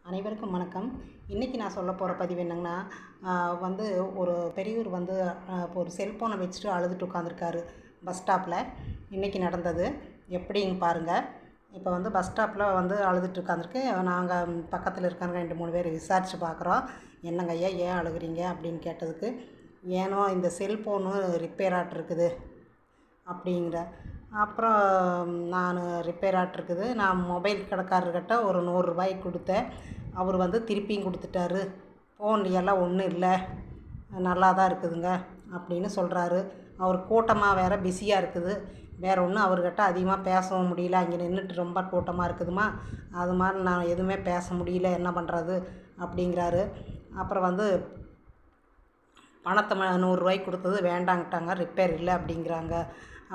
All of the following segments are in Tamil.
அனைவருக்கும் வணக்கம். இன்றைக்கி நான் சொல்ல போகிற பதிவு என்னங்கன்னா, வந்து ஒரு பெரியவர் வந்து ஒரு செல்ஃபோனை வச்சுட்டு அழுதுட்டு உட்காந்துருக்காரு பஸ் ஸ்டாப்பில். இன்றைக்கி நடந்தது எப்படின்னு பாருங்கள். இப்போ வந்து பஸ் ஸ்டாப்பில் வந்து அழுதுட்டு உட்காந்துருக்கு. நாங்கள் பக்கத்தில் இருக்காங்க 2-3 பேர் விசாரித்து பார்க்குறோம். என்னங்க ஐயா ஏன் அழுகுறீங்க அப்படின்னு கேட்டதுக்கு, ஏனோ இந்த செல்ஃபோனு ரிப்பேர் ஆகிட்டுருக்குது அப்படிங்கிற. அப்புறம் நான் ரிப்பேர் ஆகிட்டுருக்குது, நான் மொபைல் கடைக்காரர்கிட்ட ஒரு 100 ரூபாய் கொடுத்தேன். அவர் வந்து திருப்பியும் கொடுத்துட்டாரு. ஃபோன் எல்லாம் ஒன்றும் இல்லை, நல்லா தான் இருக்குதுங்க அப்படின்னு சொல்கிறாரு. அவர் கூட்டமாக வேறு பிஸியாக இருக்குது. வேறு ஒன்றும் அவர்கிட்ட அதிகமாக பேசவும் முடியல. அங்கே நின்றுட்டு ரொம்ப கூட்டமாக இருக்குதுமா, அது மாதிரி நான் எதுவுமே பேச முடியல, என்ன பண்ணுறது அப்படிங்கிறாரு. அப்புறம் வந்து பணத்தை 100 ரூபாய்க்கு கொடுத்தது வேண்டாங்கிட்டாங்க, ரிப்பேர் இல்லை அப்படிங்கிறாங்க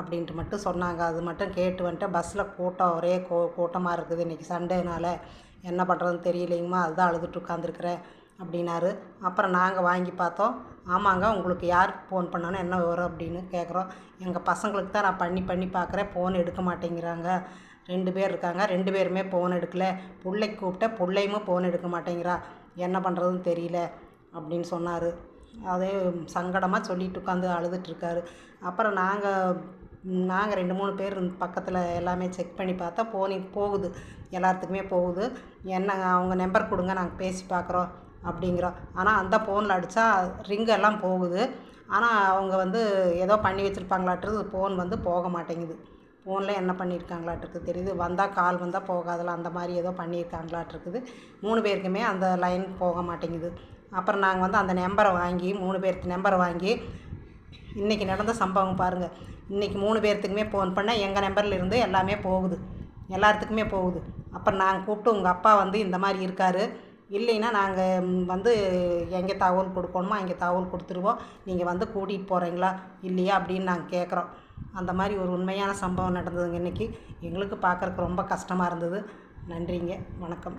அப்படின்ட்டு மட்டும் சொன்னாங்க. அது மட்டும் கேட்டு வந்துட்டு பஸ்ஸில் கூட்டம் ஒரே கூட்டமாக இருக்குது, இன்றைக்கி சண்டேனால் என்ன பண்ணுறதுன்னு தெரியலைங்கம்மா, அதுதான் அழுதுட்டு உட்காந்துருக்குறேன் அப்படின்னாரு. அப்புறம் நாங்கள் வாங்கி பார்த்தோம். ஆமாங்க, உங்களுக்கு யாருக்கு ஃபோன் பண்ணாலும் என்ன விவரம் அப்படின்னு கேட்குறோம். எங்கள் பசங்களுக்கு தான் நான் பண்ணி பார்க்குறேன், ஃபோன் எடுக்க மாட்டேங்கிறாங்க. 2 பேர் இருக்காங்க, 2 பேருமே ஃபோன் எடுக்கலை. பிள்ளைக்கு கூப்பிட்டேன், பிள்ளையும் ஃபோன் எடுக்க மாட்டேங்கிறா, என்ன பண்ணுறதுன்னு தெரியல அப்படின்னு சொன்னார். அதே சங்கடமாக சொல்லிட்டு உட்காந்து அழுதுட்டுருக்காரு. அப்புறம் நாங்கள் 2-3 பேர் பக்கத்தில் எல்லாமே செக் பண்ணி பார்த்தா போகுது, எல்லாத்துக்குமே போகுது. என்னங்க அவங்க நம்பர் கொடுங்க, நாங்கள் பேசி பார்க்குறோம் அப்படிங்கிறோம். ஆனால் அந்த ஃபோனில் அடித்தா ரிங்கெல்லாம் போகுது. ஆனால் அவங்க வந்து ஏதோ பண்ணி வச்சுருப்பாங்களாட்டுருது, ஃபோன் வந்து போக மாட்டேங்குது. ஃபோனில் என்ன பண்ணியிருக்காங்களாட்டுருக்கு தெரியுது, வந்தால் கால் வந்தால் போகாதில்ல, அந்த மாதிரி ஏதோ பண்ணியிருக்காங்களாட்டுருக்குது. 3 பேருக்குமே அந்த லைன் போக மாட்டேங்குது. அப்புறம் நாங்கள் வந்து அந்த நம்பரை வாங்கி 3 பேருக்கு நம்பரை வாங்கி, இன்றைக்கி நடந்த சம்பவம் பாருங்கள். இன்றைக்கி 3 பேர்த்துக்குமே ஃபோன் பண்ணால் எங்கள் நம்பரில் இருந்து எல்லாமே போகுது, எல்லாத்துக்குமே போகுது. அப்புறம் நாங்கள் கூப்பிட்டு உங்கள் அப்பா வந்து இந்த மாதிரி இருக்கார், இல்லைன்னா நாங்கள் வந்து எங்கே தகவல் கொடுக்கணுமோ அங்கே தகவல் கொடுத்துருவோம், நீங்கள் வந்து கூட்டிகிட்டு போகிறீங்களா இல்லையா அப்படின்னு நாங்கள் கேட்குறோம். அந்த மாதிரி ஒரு உண்மையான சம்பவம் நடந்ததுங்க இன்றைக்கி. எங்களுக்கு பார்க்குறக்கு ரொம்ப கஷ்டமாக இருந்தது. நன்றிங்க, வணக்கம்.